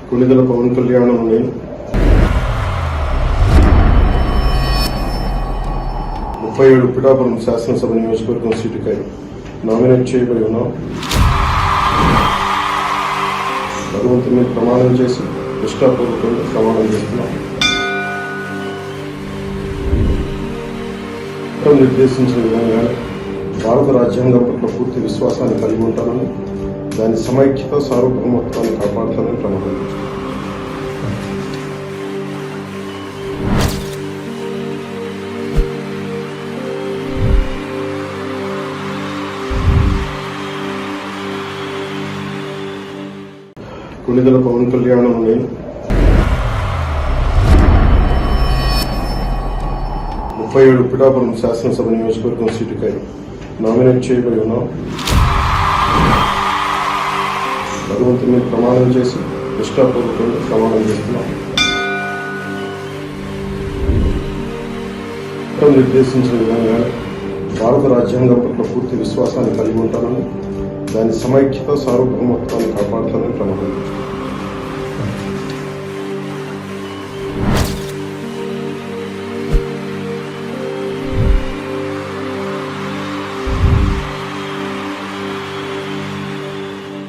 కొణిదెల పవన్ కళ్యాణ్ నేను 37 పిఠాపురం శాసనసభ నియోజకవర్గం సీటుకై నామినేట్ చేయబడి ఉన్నాం. భగవంతుని మీద ప్రమాణం చేసి నిష్ఠాపూర్వకంగా ప్రమాణం చేస్తున్నాం. నిర్దేశించిన విధంగా భారత రాజ్యాంగం పట్ల పూర్తి విశ్వాసాన్ని కలిగి ఉంటానని, దాని సమైక్యత సార్వభౌమత్వాన్ని కాపాడుతానని ప్రమాణం చేస్తున్నాను. కొణిదెల పవన్ కళ్యాణ్ నేను 37 పిఠాపురం శాసనసభ నియోజకవర్గం సీటుకై నామినేట్ చేయబడి ఉన్నాం. భగవంతుని మీద ప్రమాణం చేసి నిష్ఠాపూర్వకంగా ప్రమాణం చేస్తున్నాం. నిర్దేశించిన విధంగా భారత రాజ్యాంగం పట్ల పూర్తి విశ్వాసాన్ని కలిగి ఉంటానని, దాని సమైక్యత సార్వభౌమత్వాన్ని